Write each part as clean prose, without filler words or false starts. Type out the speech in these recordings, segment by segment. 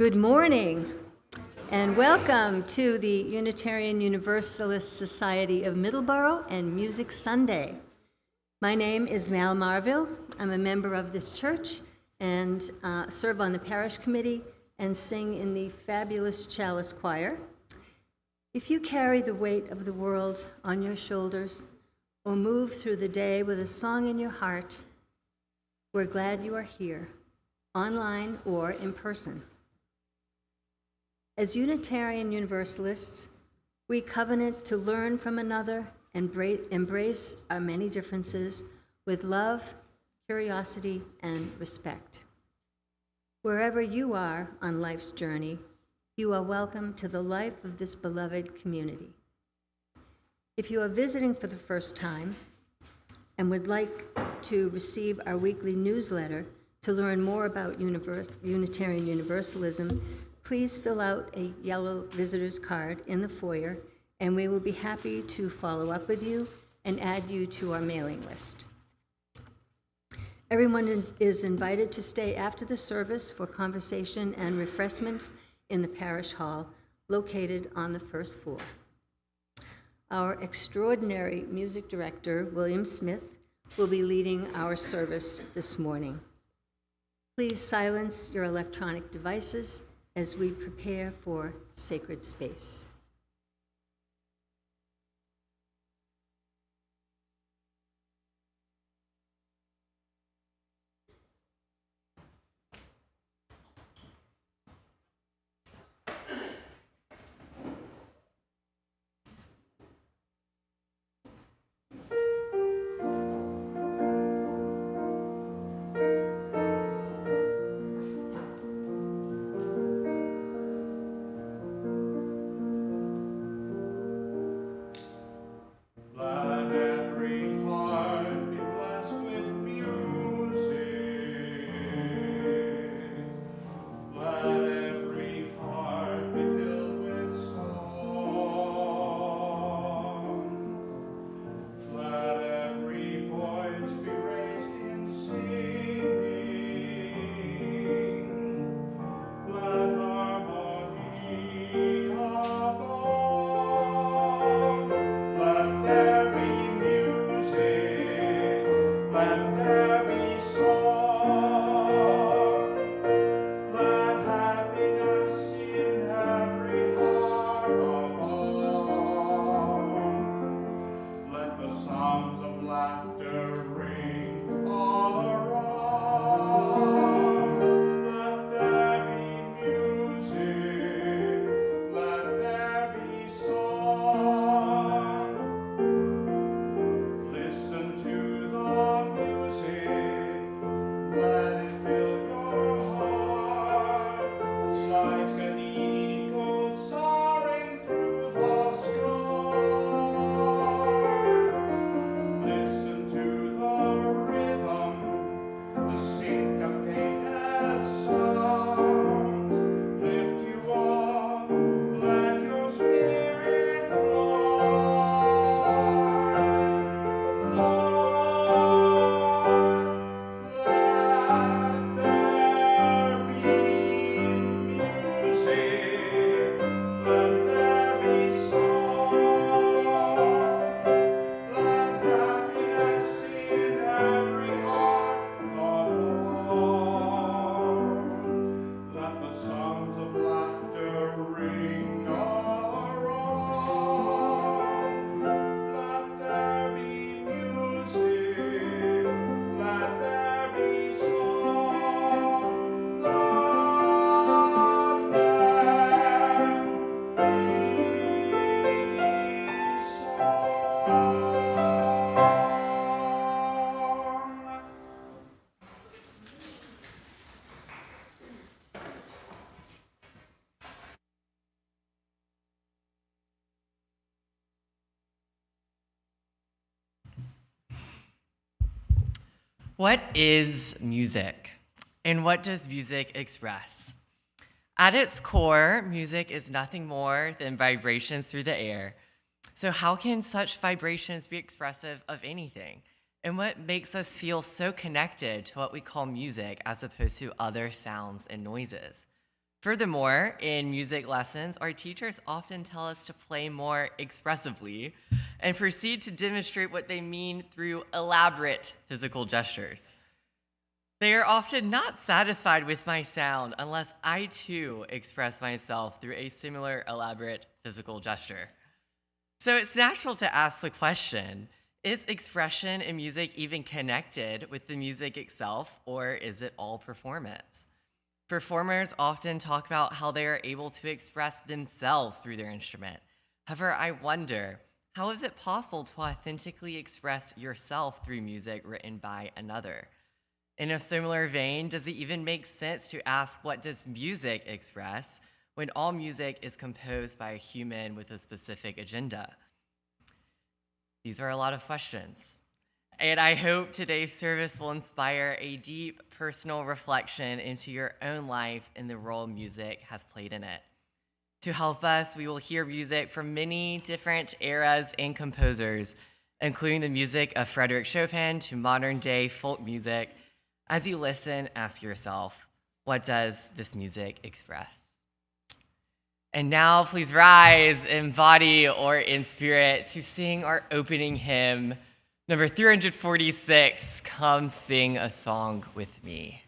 Good morning, and welcome to the Unitarian Universalist Society of Middleboro and Music Sunday. My name is Mal Marville. I'm a member of this church and serve on the parish committee and sing in the fabulous Chalice choir. If you carry the weight of the world on your shoulders or move through the day with a song in your heart, we're glad you are here, online or in person. As Unitarian Universalists, we covenant to learn from another and embrace our many differences with love, curiosity, and respect. Wherever you are on life's journey, you are welcome to the life of this beloved community. If you are visiting for the first time and would like to receive our weekly newsletter to learn more about Unitarian Universalism, please fill out a yellow visitor's card in the foyer, and we will be happy to follow up with you and add you to our mailing list. Everyone is invited to stay after the service for conversation and refreshments in the parish hall located on the first floor. Our extraordinary music director, William Smith, will be leading our service this morning. Please silence your electronic devices as we prepare for sacred space. What is music, and what does music express? At its core, music is nothing more than vibrations through the air. So how can such vibrations be expressive of anything? And what makes us feel so connected to what we call music as opposed to other sounds and noises? Furthermore, in music lessons, our teachers often tell us to play more expressively and proceed to demonstrate what they mean through elaborate physical gestures. They are often not satisfied with my sound unless I too express myself through a similar elaborate physical gesture. So it's natural to ask the question, is expression in music even connected with the music itself, or is it all performance? Performers often talk about how they are able to express themselves through their instrument. However, I wonder, how is it possible to authentically express yourself through music written by another? In a similar vein, does it even make sense to ask, what does music express, when all music is composed by a human with a specific agenda? These are a lot of questions. And I hope today's service will inspire a deep personal reflection into your own life and the role music has played in it. To help us, we will hear music from many different eras and composers, including the music of Frédéric Chopin to modern-day folk music. As you listen, ask yourself, what does this music express? And now, please rise in body or in spirit to sing our opening hymn, number 346, Come Sing a Song with Me.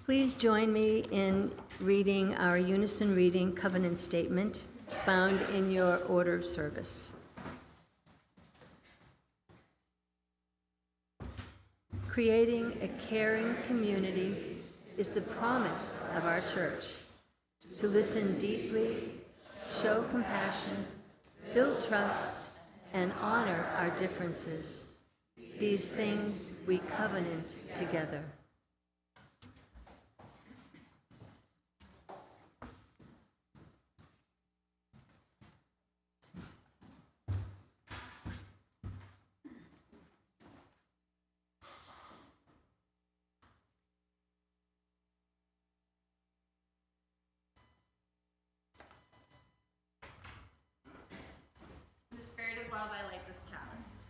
Please join me in reading our unison reading covenant statement found in your order of service. Creating a caring community is the promise of our church. To listen deeply, show compassion, build trust, and honor our differences. These things we covenant together. In the spirit of love, I light this chalice.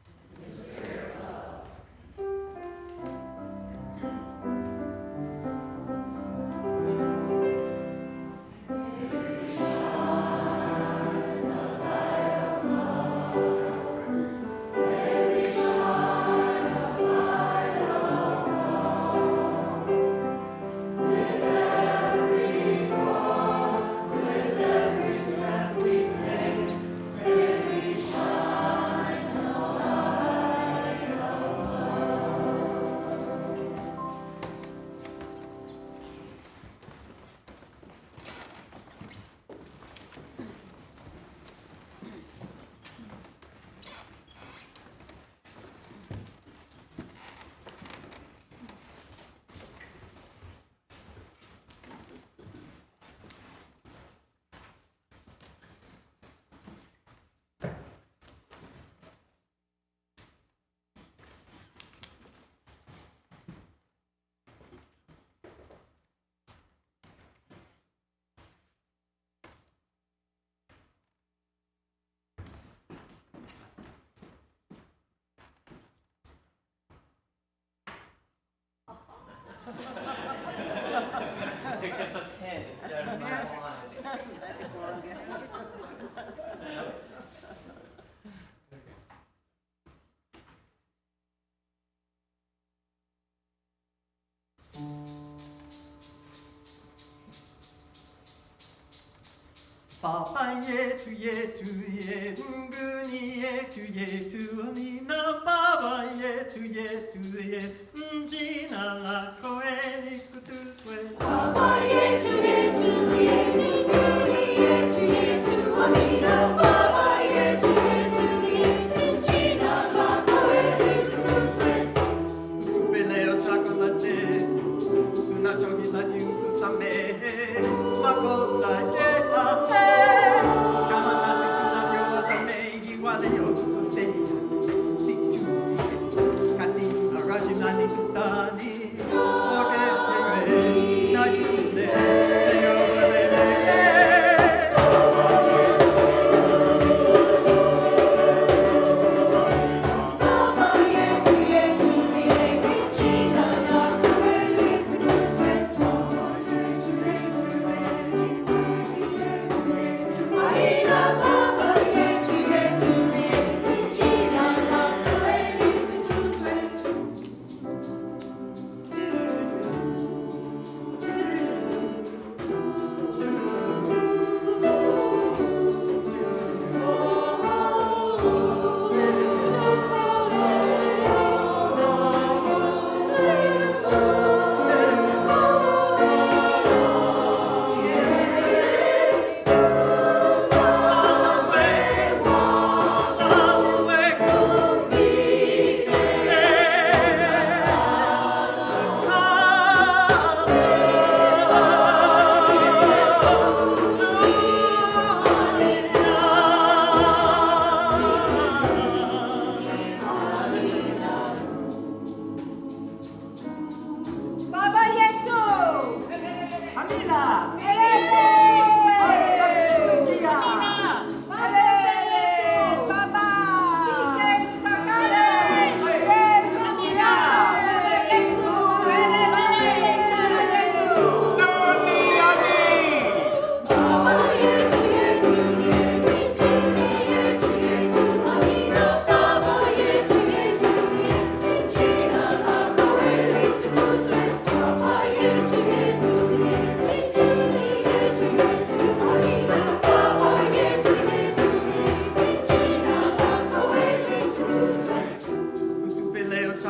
Picked up a pen instead of my wand. Papa yetu yetu ye mbinguni yetu yetu amina. Baba yetu yetu ye jina lako litukuzwe. Baba yetu yetu ye mbinguni yetu yetu amina. Baba yetu yetu ye jina lako litukuzwe. Leo chakulache tunachokila tukusamehe makosa yetu. Kama nasi tunavyowasamehe waliotukosea, usitutie katika rajimani tutani, tuokoe na yule aliyeokolewa.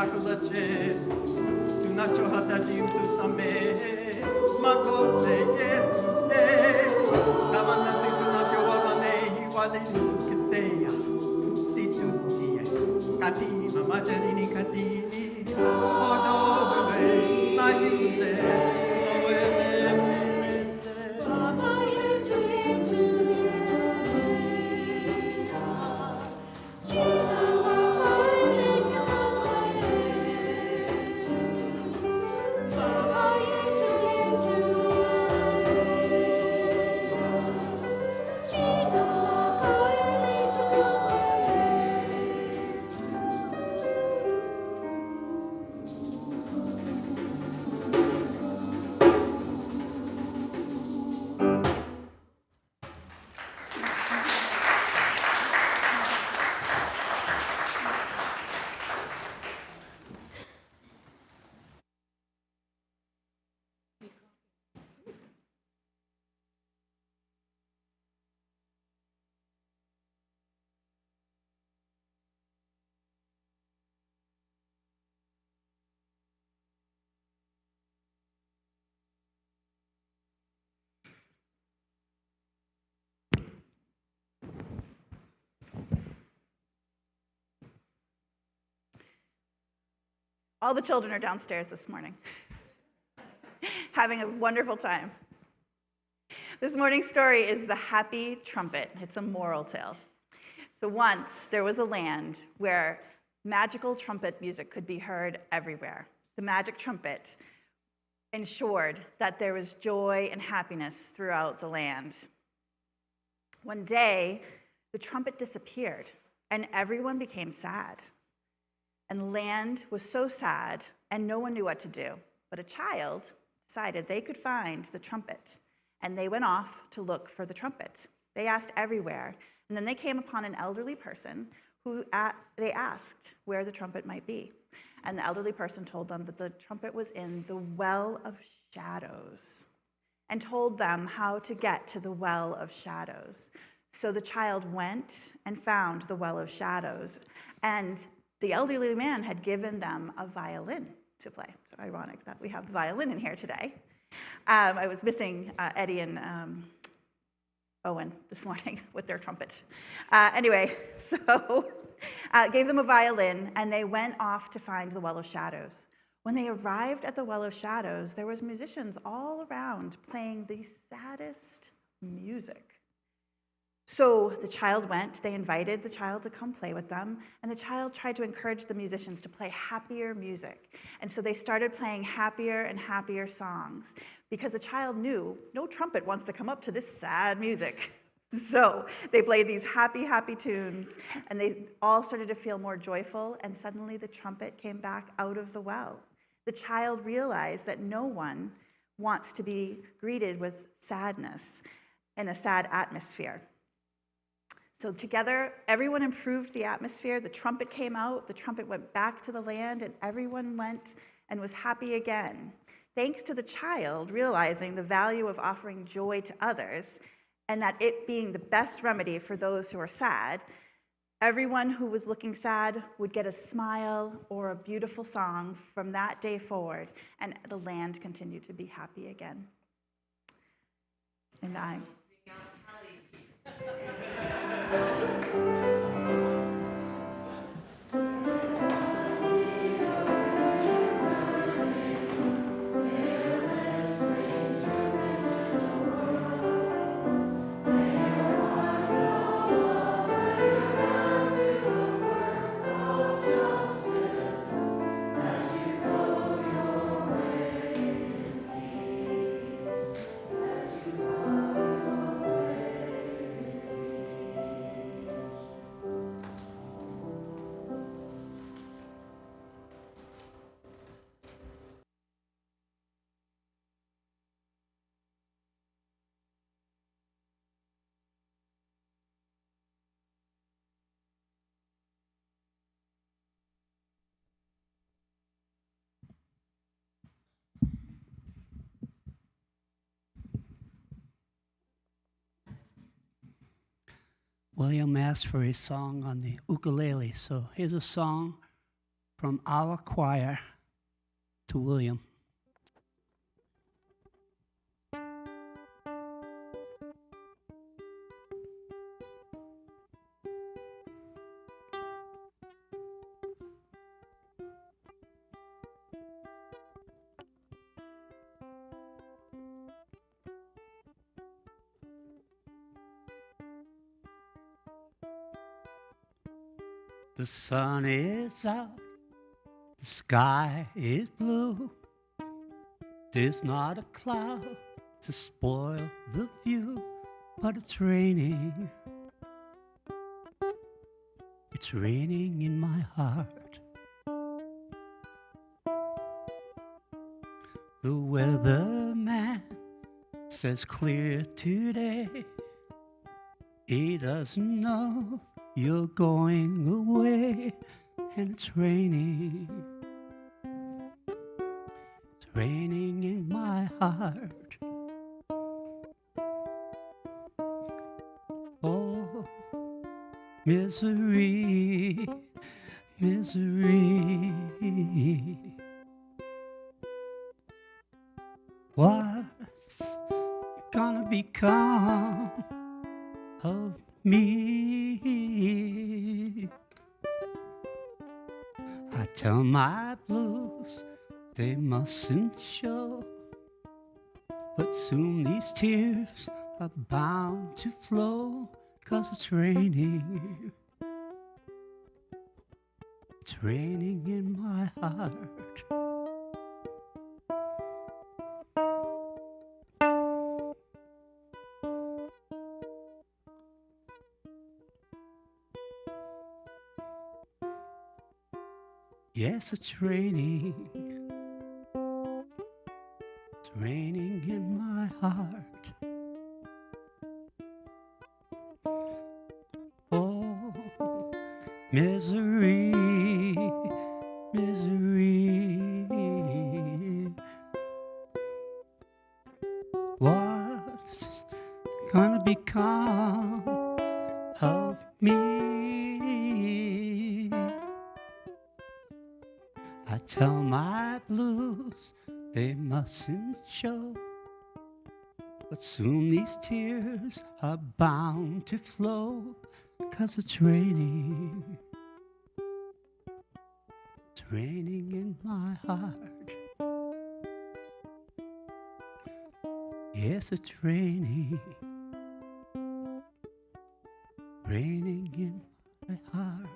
chocolate, tu nacho hatajim tu same, mako se ye, kamana si tu nacho wamane, wale tu kiseya, si tu tie, kati mama janini katini, odo we, my you All the children are downstairs this morning, having a wonderful time. This morning's story is the Happy Trumpet. It's a moral tale. So once there was a land where magical trumpet music could be heard everywhere. The magic trumpet ensured that there was joy and happiness throughout the land. One day, the trumpet disappeared, and everyone became sad. And the land was so sad, and no one knew what to do. But a child decided they could find the trumpet, and they went off to look for the trumpet. They asked everywhere, and then they came upon an elderly person who they asked where the trumpet might be. And the elderly person told them that the trumpet was in the Well of Shadows, and told them how to get to the Well of Shadows. So the child went and found the Well of Shadows, and the elderly man had given them a violin to play. So ironic that we have the violin in here today. I was missing Eddie and Owen this morning with their trumpet. Anyway, so gave them a violin, and they went off to find the Well of Shadows. When they arrived at the Well of Shadows, there was musicians all around playing the saddest music. So the child went, they invited the child to come play with them, and the child tried to encourage the musicians to play happier music. And so they started playing happier and happier songs, because the child knew no trumpet wants to come up to this sad music. So they played these happy, happy tunes, and they all started to feel more joyful, and suddenly the trumpet came back out of the well. The child realized that no one wants to be greeted with sadness in a sad atmosphere. So together, everyone improved the atmosphere. The trumpet came out, the trumpet went back to the land, and everyone went and was happy again. Thanks to the child realizing the value of offering joy to others, and that it being the best remedy for those who are sad, everyone who was looking sad would get a smile or a beautiful song from that day forward, and the land continued to be happy again. And I... William asked for a song on the ukulele, so here's a song from our choir to William. The sun is out, the sky is blue. There's not a cloud to spoil the view, but it's raining. It's raining in my heart. The weatherman says clear today. He doesn't know you're going away, and it's raining. It's raining in my heart. Oh, misery, misery. What's gonna become of me? I tell my blues they mustn't show, but soon these tears are bound to flow, 'cause it's raining. It's raining in my heart. Yes, it's raining. It's raining in my heart. Oh, misery, misery. What's gonna become of me? I tell my blues they mustn't show, but soon these tears are bound to flow, 'cause it's raining. It's raining in my heart. Yes, it's raining. Raining in my heart.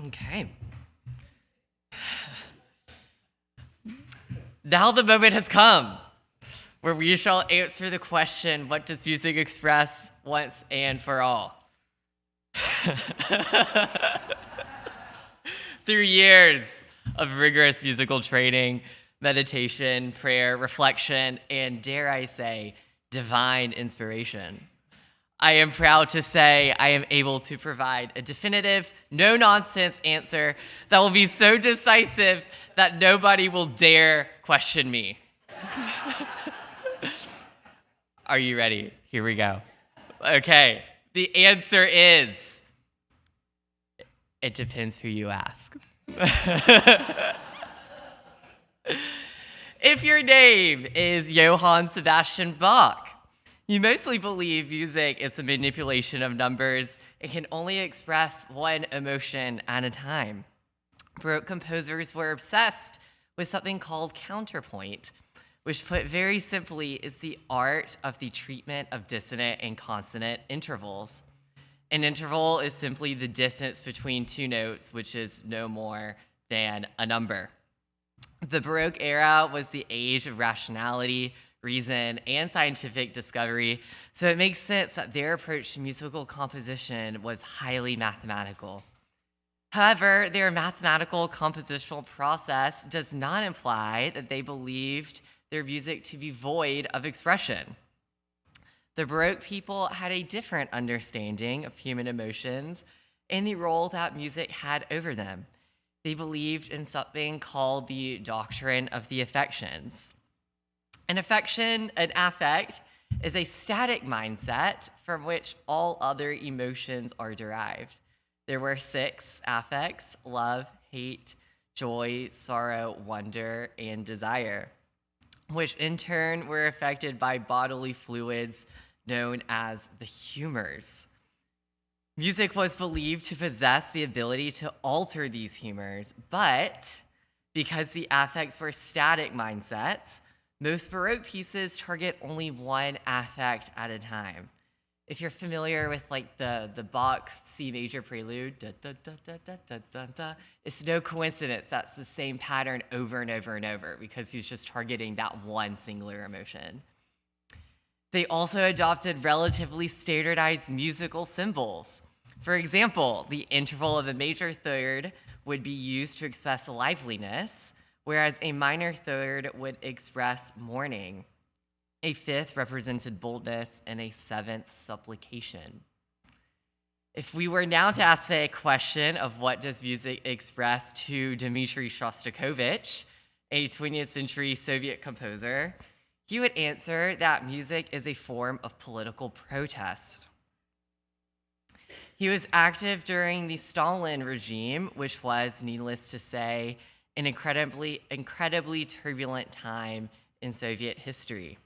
Okay. Now the moment has come where we shall answer the question, what does music express once and for all? Through years of rigorous musical training, meditation, prayer, reflection, and dare I say, divine inspiration, I am proud to say I am able to provide a definitive, no-nonsense answer that will be so decisive that nobody will dare question me. Are you ready? Here we go. Okay, the answer is, it depends who you ask. If your name is Johann Sebastian Bach, you mostly believe music is a manipulation of numbers and can only express one emotion at a time. Baroque composers were obsessed with something called counterpoint, which put very simply is the art of the treatment of dissonant and consonant intervals. An interval is simply the distance between two notes, which is no more than a number. The Baroque era was the age of rationality, reason, and scientific discovery, so it makes sense that their approach to musical composition was highly mathematical. However, their mathematical compositional process does not imply that they believed their music to be void of expression. The Baroque people had a different understanding of human emotions and the role that music had over them. They believed in something called the doctrine of the affections. An affect, is a static mindset from which all other emotions are derived. There were 6 affects: love, hate, joy, sorrow, wonder, and desire, which in turn were affected by bodily fluids known as the humors. Music was believed to possess the ability to alter these humors, but because the affects were static mindsets, most Baroque pieces target only one affect at a time. If you're familiar with like the Bach C major prelude, da, da, da, da, da, da, da, da, it's no coincidence that's the same pattern over and over and over, because he's just targeting that one singular emotion. They also adopted relatively standardized musical symbols. For example, the interval of a major third would be used to express liveliness, whereas a minor third would express mourning. A 5th represented boldness, and a 7th supplication. If we were now to ask the question of what does music express to Dmitri Shostakovich, a 20th century Soviet composer, he would answer that music is a form of political protest. He was active during the Stalin regime, which was, needless to say, an incredibly turbulent time in Soviet history.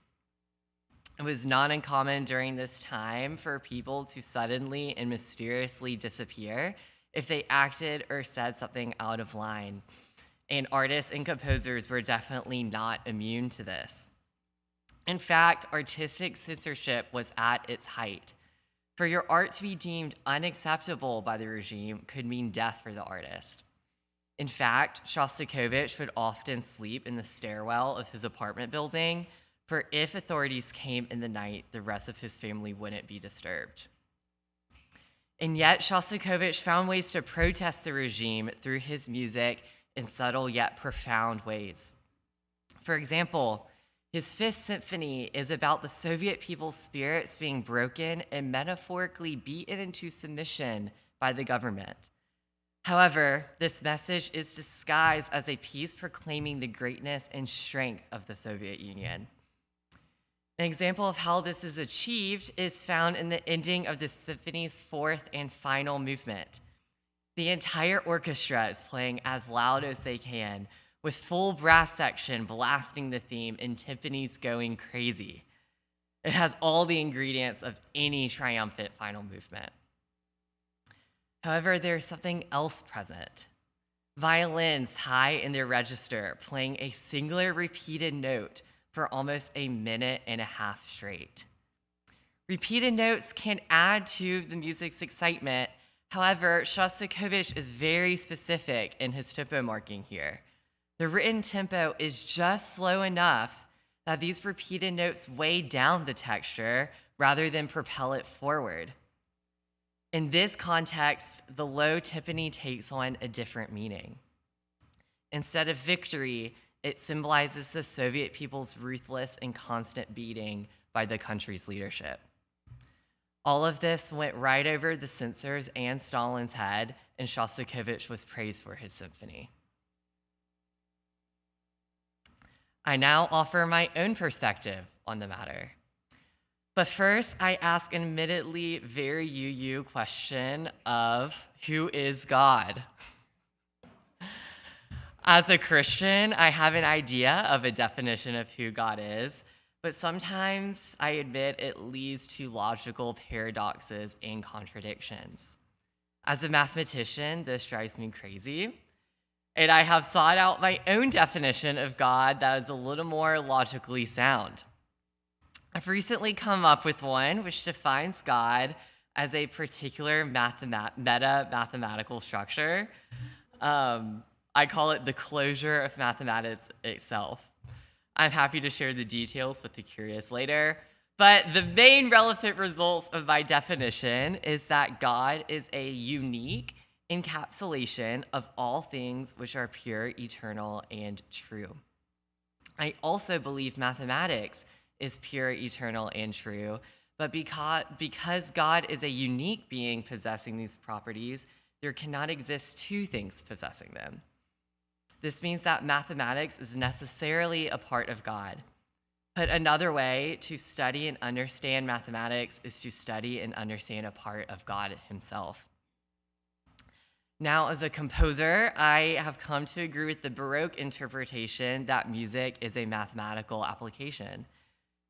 It was not uncommon during this time for people to suddenly and mysteriously disappear if they acted or said something out of line. And artists and composers were definitely not immune to this. In fact, artistic censorship was at its height. For your art to be deemed unacceptable by the regime could mean death for the artist. In fact, Shostakovich would often sleep in the stairwell of his apartment building, for if authorities came in the night, the rest of his family wouldn't be disturbed. And yet, Shostakovich found ways to protest the regime through his music in subtle yet profound ways. For example, his 5th symphony is about the Soviet people's spirits being broken and metaphorically beaten into submission by the government. However, this message is disguised as a piece proclaiming the greatness and strength of the Soviet Union. An example of how this is achieved is found in the ending of the symphony's 4th and final movement. The entire orchestra is playing as loud as they can, with full brass section blasting the theme and timpanis going crazy. It has all the ingredients of any triumphant final movement. However, there's something else present. Violins high in their register, playing a singular repeated note for almost a minute and a half straight. Repeated notes can add to the music's excitement. However, Shostakovich is very specific in his tempo marking here. The written tempo is just slow enough that these repeated notes weigh down the texture rather than propel it forward. In this context, the low timpani takes on a different meaning. Instead of victory, it symbolizes the Soviet people's ruthless and constant beating by the country's leadership. All of this went right over the censors and Stalin's head, and Shostakovich was praised for his symphony. I now offer my own perspective on the matter. But first, I ask an admittedly very you question of who is God? As a Christian, I have an idea of a definition of who God is, but sometimes I admit it leads to logical paradoxes and contradictions. As a mathematician, this drives me crazy, and I have sought out my own definition of God that is a little more logically sound. I've recently come up with one which defines God as a particular meta-mathematical structure. I call it the closure of mathematics itself. I'm happy to share the details with the curious later, but the main relevant results of my definition is that God is a unique encapsulation of all things which are pure, eternal, and true. I also believe mathematics is pure, eternal, and true, but because God is a unique being possessing these properties, there cannot exist two things possessing them. This means that mathematics is necessarily a part of God. Put another way, to study and understand mathematics is to study and understand a part of God himself. Now, as a composer, I have come to agree with the Baroque interpretation that music is a mathematical application.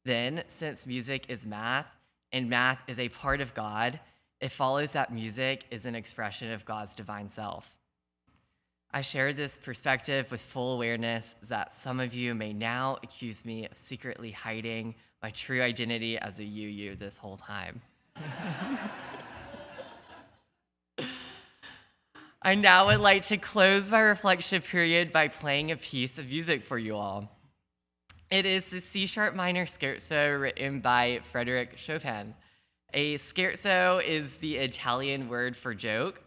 Then, since music is math and math is a part of God, it follows that music is an expression of God's divine self. I share this perspective with full awareness that some of you may now accuse me of secretly hiding my true identity as a UU this whole time. I now would like to close my reflection period by playing a piece of music for you all. It is the C-sharp minor scherzo written by Frédéric Chopin. A scherzo is the Italian word for joke,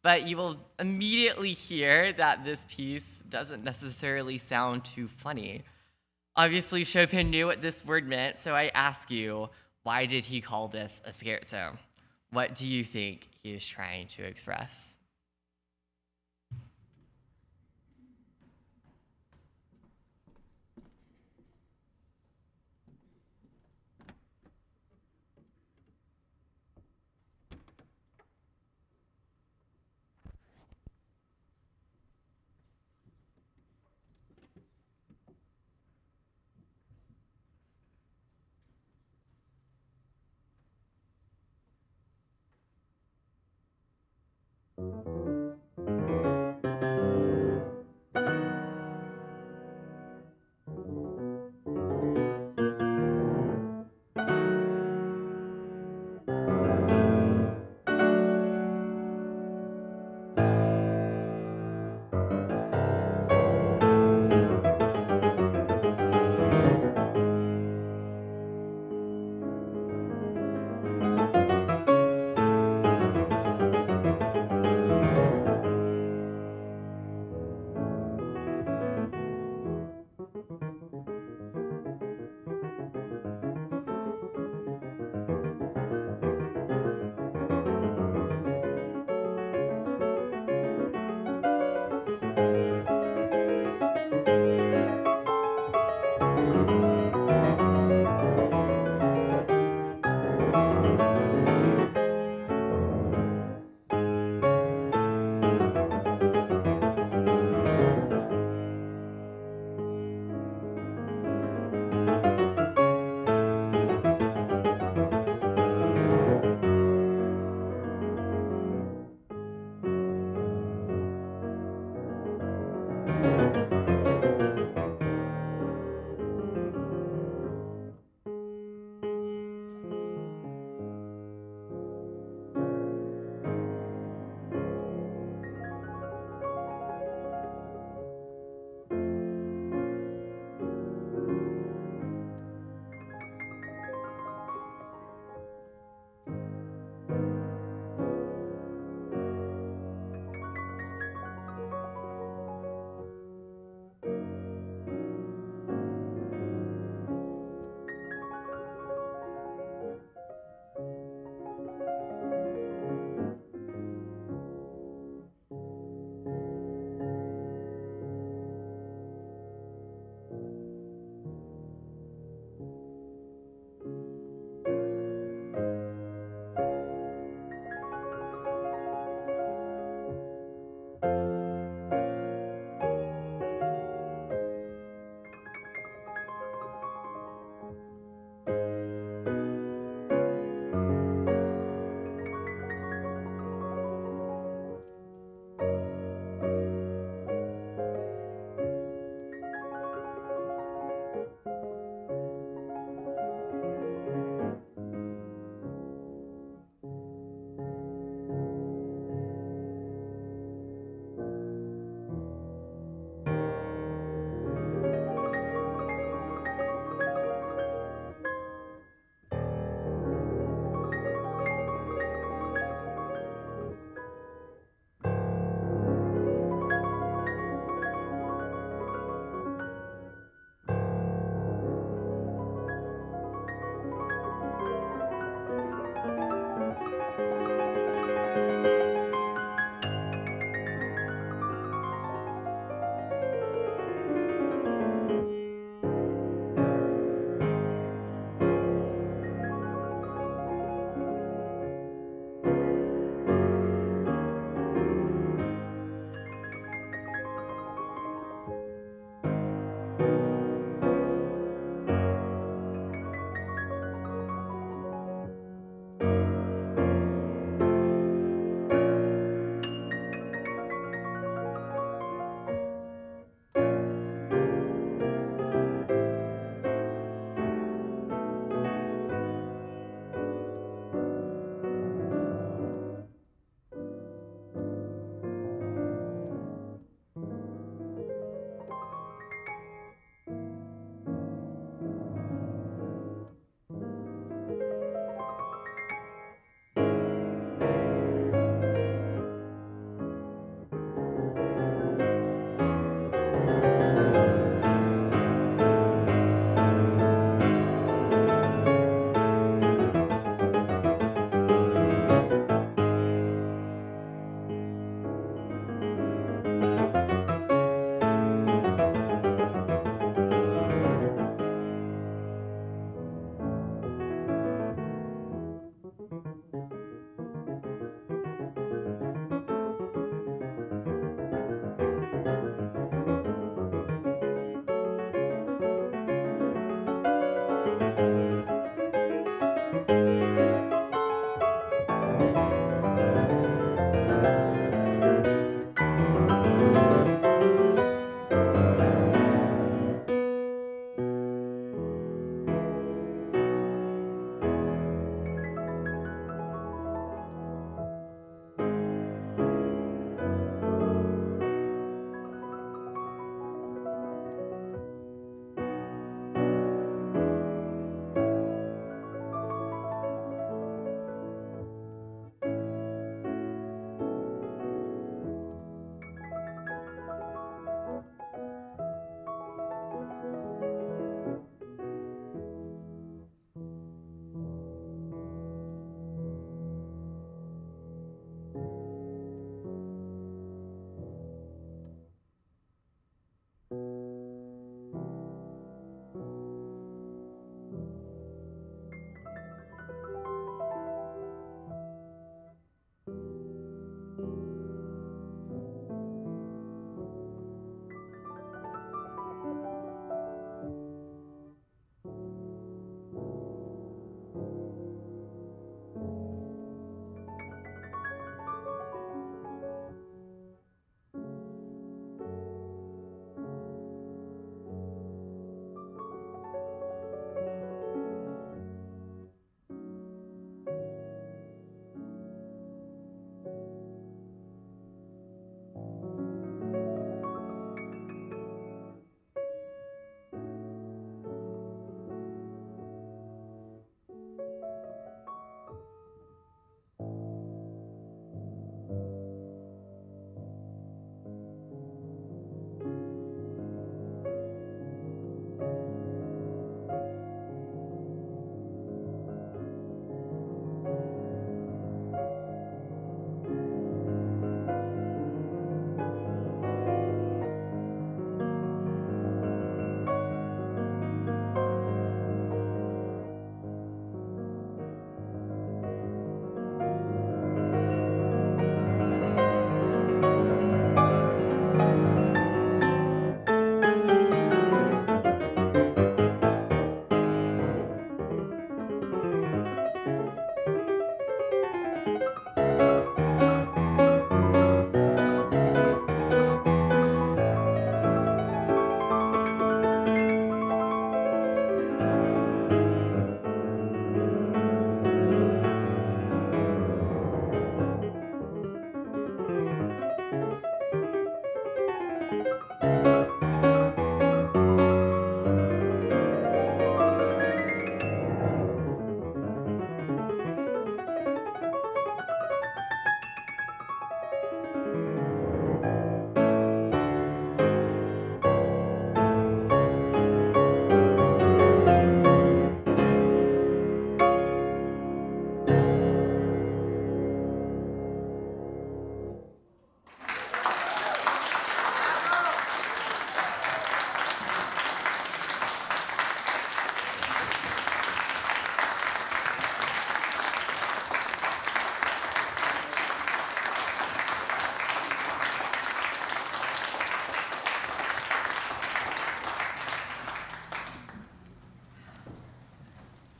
but you will immediately hear that this piece doesn't necessarily sound too funny. Obviously, Chopin knew what this word meant, so I ask you, why did he call this a scherzo? What do you think he is trying to express?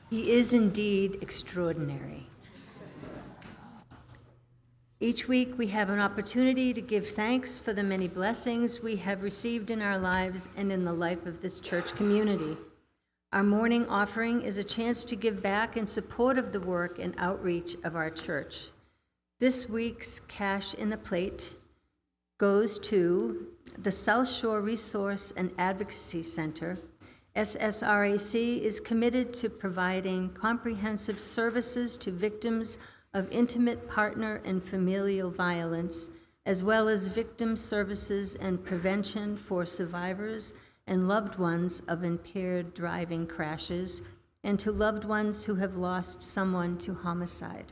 He is indeed extraordinary. Each week, we have an opportunity to give thanks for the many blessings we have received in our lives and in the life of this church community. Our morning offering is a chance to give back in support of the work and outreach of our church. This week's Cash in the Plate goes to the South Shore Resource and Advocacy Center. SSRAC is committed to providing comprehensive services to victims of intimate partner and familial violence, as well as victim services and prevention for survivors and loved ones of impaired driving crashes, and to loved ones who have lost someone to homicide.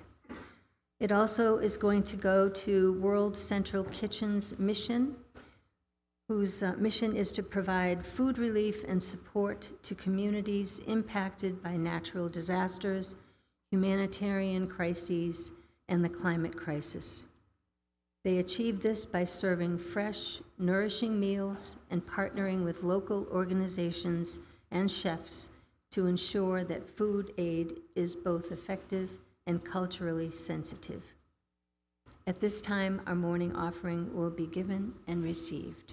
It also is going to go to World Central Kitchen's mission, whose mission is to provide food relief and support to communities impacted by natural disasters, humanitarian crises, and the climate crisis. They achieve this by serving fresh, nourishing meals and partnering with local organizations and chefs to ensure that food aid is both effective and culturally sensitive. At this time, our morning offering will be given and received.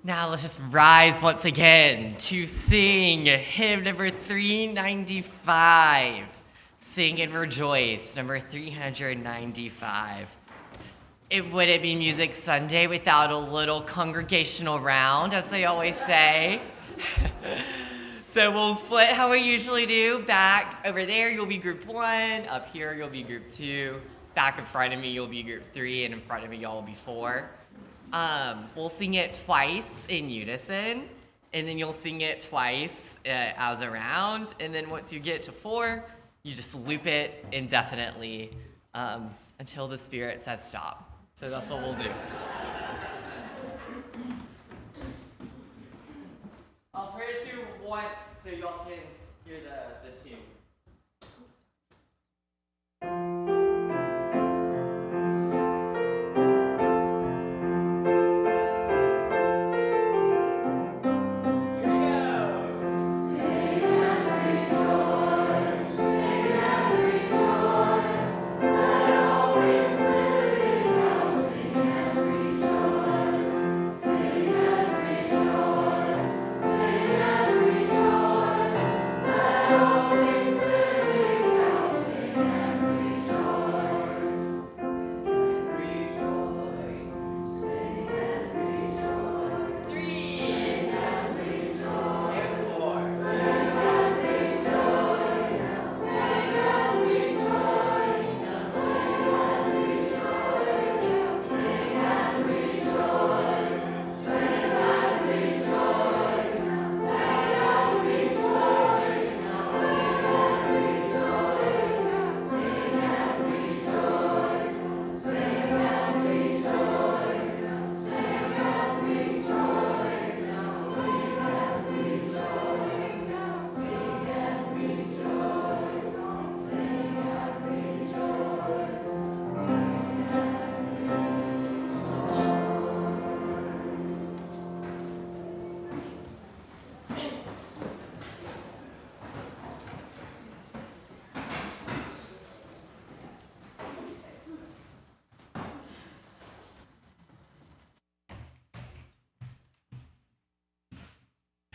Now let's just rise once again to sing hymn number 395. Sing and Rejoice, number 395. It wouldn't be Music Sunday without a little congregational round, as they always say. So we'll split how we usually do. Back over there, you'll be group 1. Up here, you'll be group 2. Back in front of me, you'll be group 3. And in front of me, y'all will be 4. We'll sing it twice in unison. and then you'll sing it twice as a round, and then once you get to 4, you just loop it indefinitely until the Spirit says stop. So that's what we'll do. I'll pray it through once so y'all can hear the tune.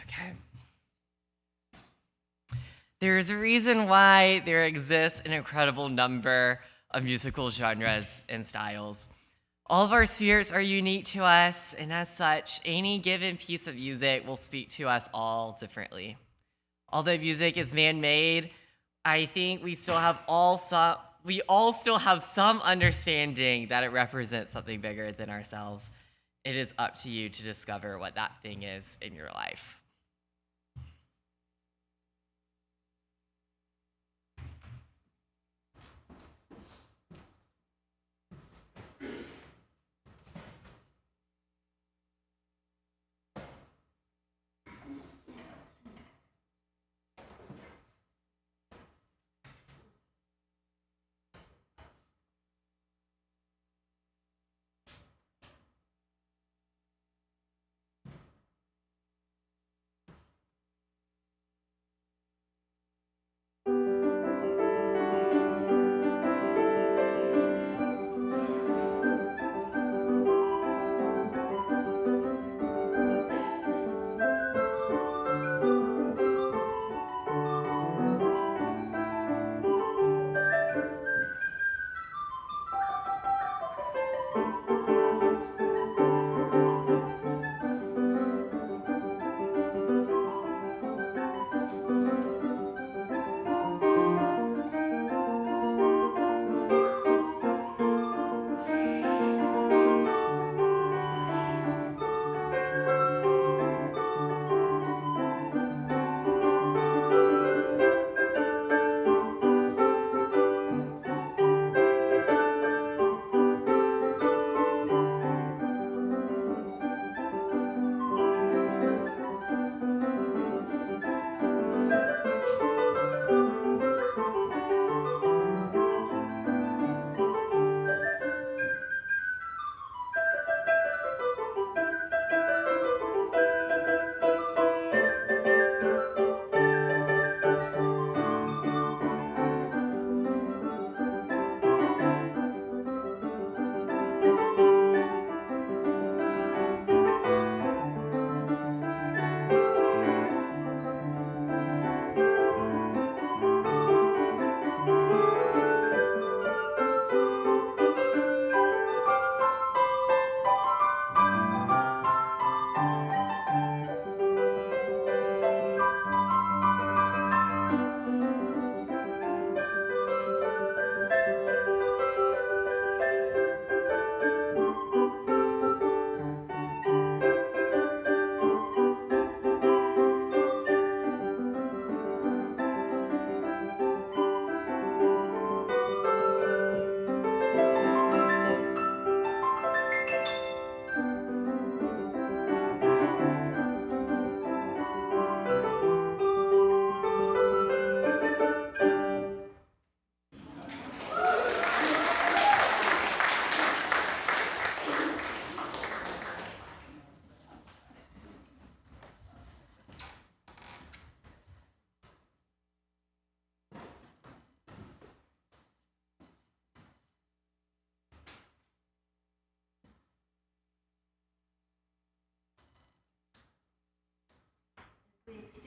Okay. There's a reason why there exists an incredible number of musical genres and styles. All of our spirits are unique to us, and as such, any given piece of music will speak to us all differently. Although music is man-made, I think we all still have some understanding that it represents something bigger than ourselves. It is up to you to discover what that thing is in your life.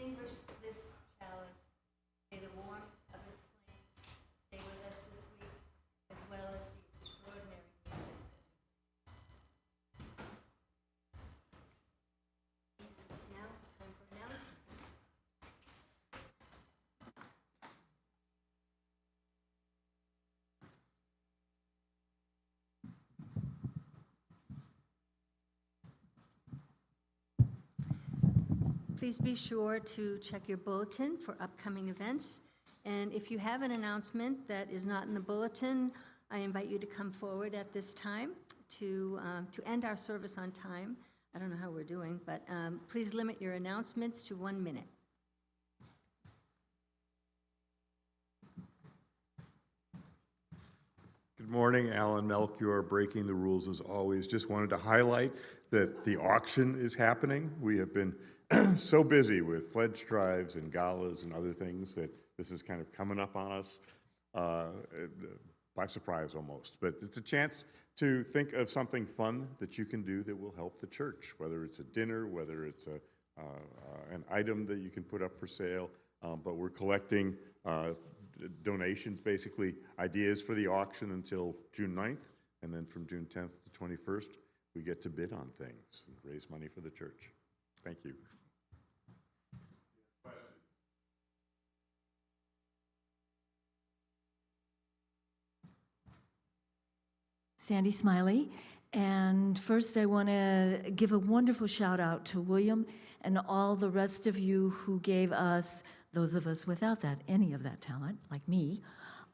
extinguish this chalice, may the warmth of its flame stay with us this week, as well as the extraordinary music. Now it's time for announcements. Please be sure to check your bulletin for upcoming events. And if you have an announcement that is not in the bulletin, I invite you to come forward at this time to end our service on time. I don't know how we're doing, but please limit your announcements to 1 minute. Good morning, Alan Melchior, breaking the rules as always. Just wanted to highlight that the auction is happening. We have been so busy with pledge drives and galas and other things that this is kind of coming up on us by surprise almost. But it's a chance to think of something fun that you can do that will help the church, whether it's a dinner, whether it's an item that you can put up for sale. But we're collecting donations, basically ideas for the auction until June 9th, and then from June 10th to 21st, we get to bid on things and raise money for the church. Thank you. Sandy Smiley. And first, I want to give a wonderful shout out to William and all the rest of you who gave us, those of us without any of that talent, like me,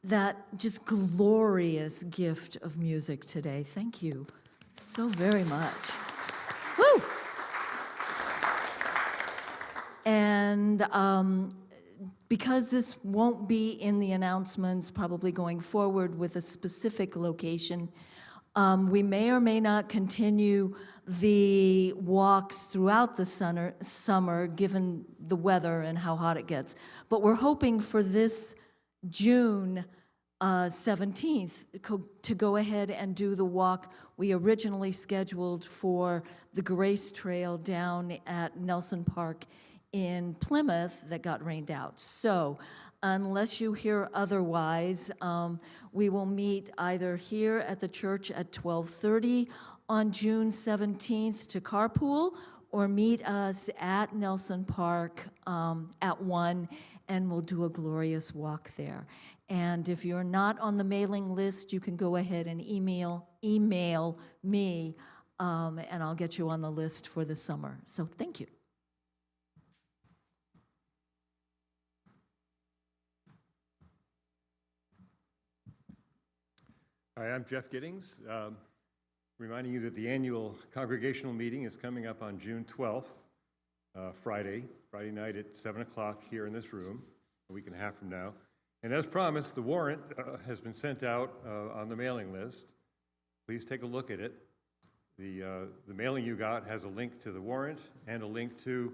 that just glorious gift of music today. Thank you so very much. Woo! And because this won't be in the announcements, probably going forward with a specific location, we may or may not continue the walks throughout the summer, given the weather and how hot it gets. But we're hoping for this June 17th to go ahead and do the walk we originally scheduled for the Grace Trail down at Nelson Park in Plymouth that got rained out. So unless you hear otherwise, we will meet either here at the church at 12:30 on June 17th to carpool, or meet us at Nelson Park at 1, and we'll do a glorious walk there. And if you're not on the mailing list, you can go ahead and email me, and I'll get you on the list for the summer. So thank you. Hi, I'm Jeff Giddings, reminding you that the annual congregational meeting is coming up on June 12th, Friday night at 7 o'clock here in this room, a week and a half from now. And as promised, the warrant has been sent out on the mailing list. Please take a look at it. The mailing you got has a link to the warrant and a link to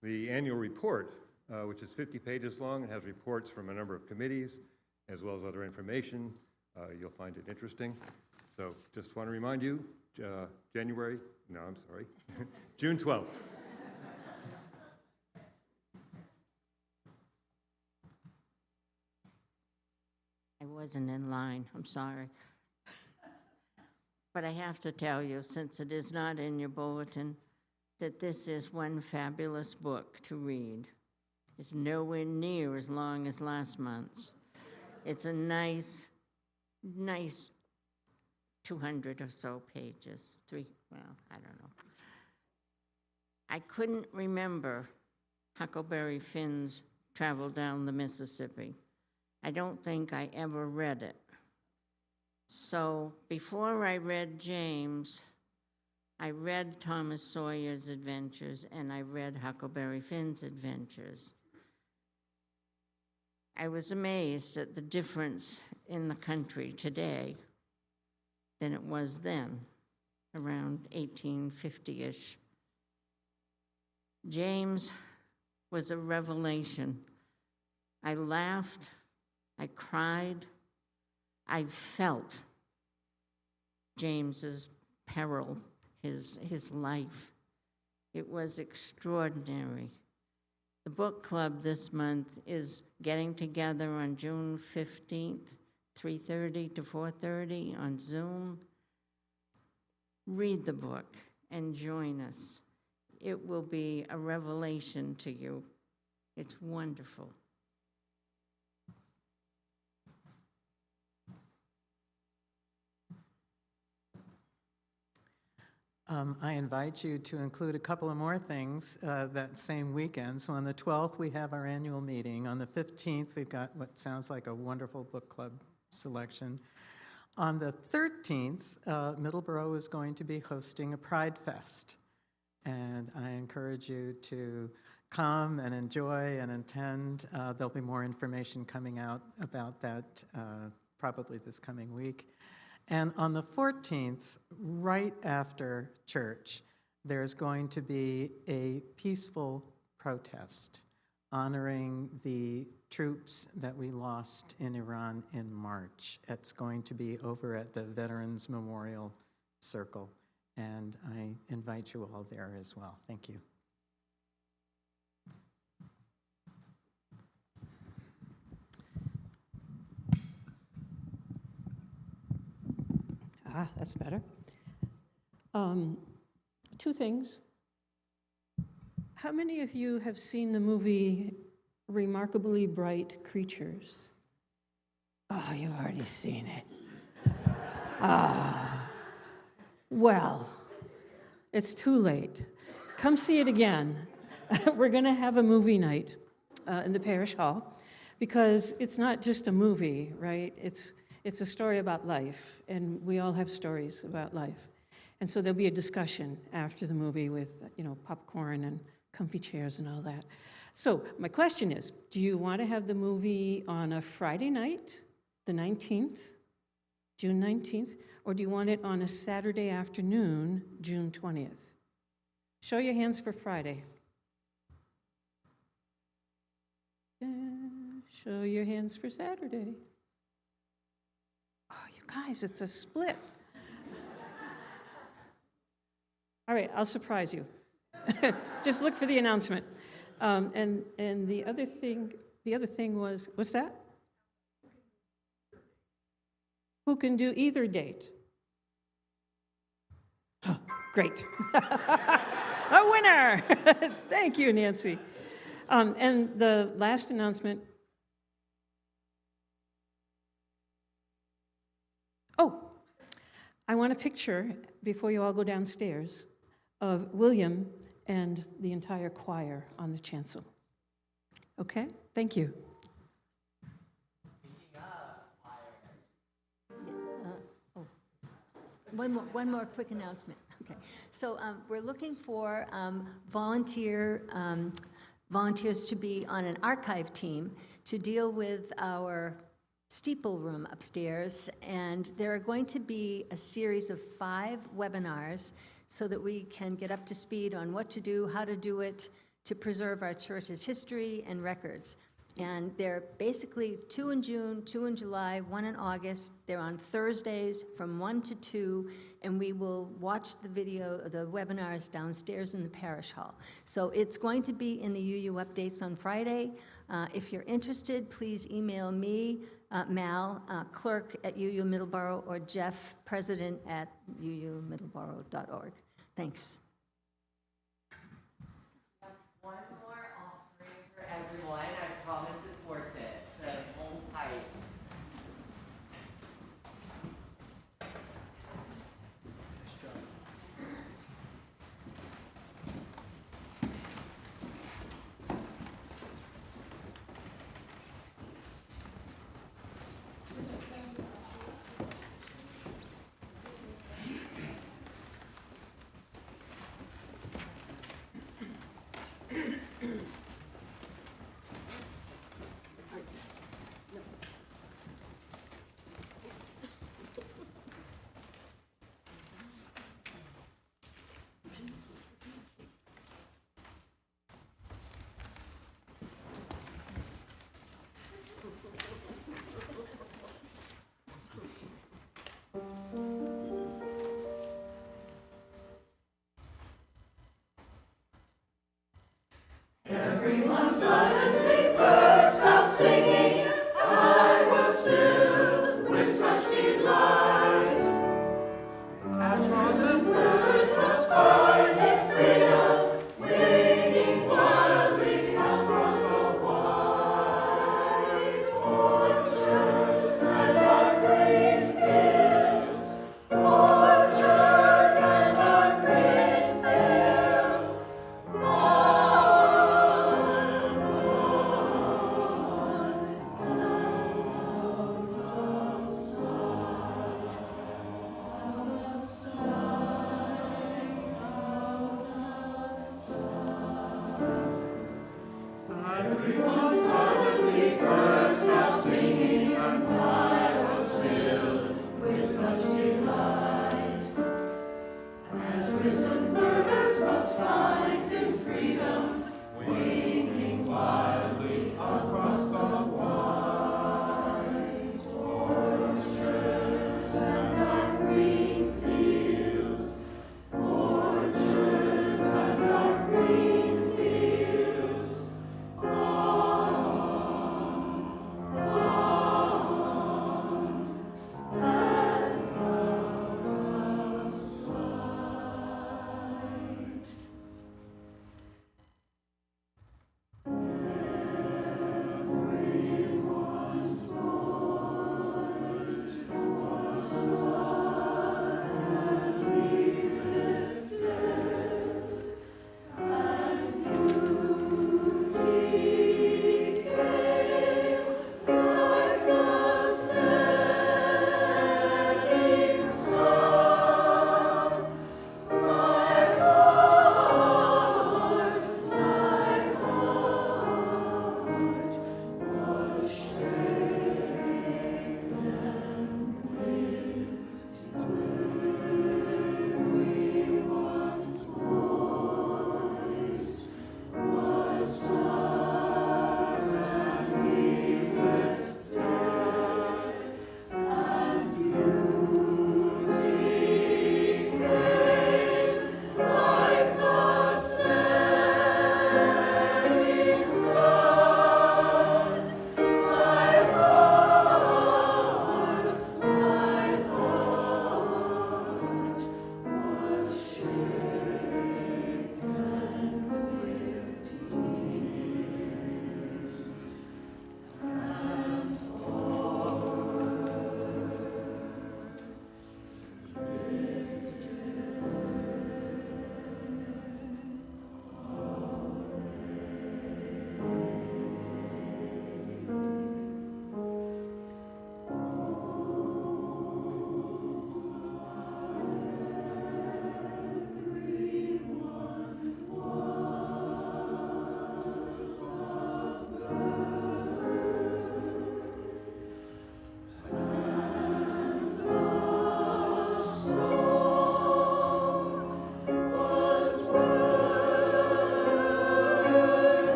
the annual report, which is 50 pages long and has reports from a number of committees, as well as other information. You'll find it interesting. So just want to remind you, June 12th. I wasn't in line, I'm sorry. But I have to tell you, since it is not in your bulletin, that this is one fabulous book to read. It's nowhere near as long as last month's. It's a nice 200 or so pages. I don't know. I couldn't remember Huckleberry Finn's Travel Down the Mississippi. I don't think I ever read it. So before I read James, I read Thomas Sawyer's Adventures and I read Huckleberry Finn's Adventures. I was amazed at the difference in the country today than it was then, around 1850-ish. James was a revelation. I laughed, I cried, I felt James's peril, his life. It was extraordinary. The book club this month is getting together on June 15th, 3:30 to 4:30 on Zoom. Read the book and join us. It will be a revelation to you. It's wonderful. I invite you to include a couple of more things that same weekend. So on the 12th, we have our annual meeting. On the 15th, we've got what sounds like a wonderful book club selection. On the 13th, Middleboro is going to be hosting a Pride Fest. And I encourage you to come and enjoy and attend. There'll be more information coming out about that probably this coming week. And on the 14th, right after church, there's going to be a peaceful protest honoring the troops that we lost in Iran in March. It's going to be over at the Veterans Memorial Circle, and I invite you all there as well. Thank you. That's better. Two things. How many of you have seen the movie Remarkably Bright Creatures? Oh, you've already seen it. Well, it's too late. Come see it again. We're going to have a movie night in the parish hall because it's not just a movie, right? It's a story about life, and we all have stories about life. And so there'll be a discussion after the movie with, popcorn and comfy chairs and all that. So my question is, do you want to have the movie on a Friday night, the 19th, June 19th, or do you want it on a Saturday afternoon, June 20th? Show your hands for Friday. Show your hands for Saturday. Oh, you guys, it's a split. All right, I'll surprise you. Just look for the announcement. And the other thing was, what's that? Who can do either date? Oh, great. A winner! Thank you, Nancy. And the last announcement. Oh, I want a picture, before you all go downstairs, of William and the entire choir on the chancel. Okay? Thank you. One more quick announcement. Okay, so we're looking for volunteers to be on an archive team to deal with our steeple room upstairs, and there are going to be a series of 5 webinars so that we can get up to speed on what to do, how to do it, to preserve our church's history and records. And they're basically 2 in June, 2 in July, 1 in August. They're on Thursdays from 1 to 2, and we will watch the webinars downstairs in the parish hall. So it's going to be in the UU updates on Friday. If you're interested, please email me, Mal, clerk at UU Middleboro, or Jeff, president at uumiddleboro.org. Thanks. One more offering for everyone. I promise it's worth it, so hold tight. everyone suddenly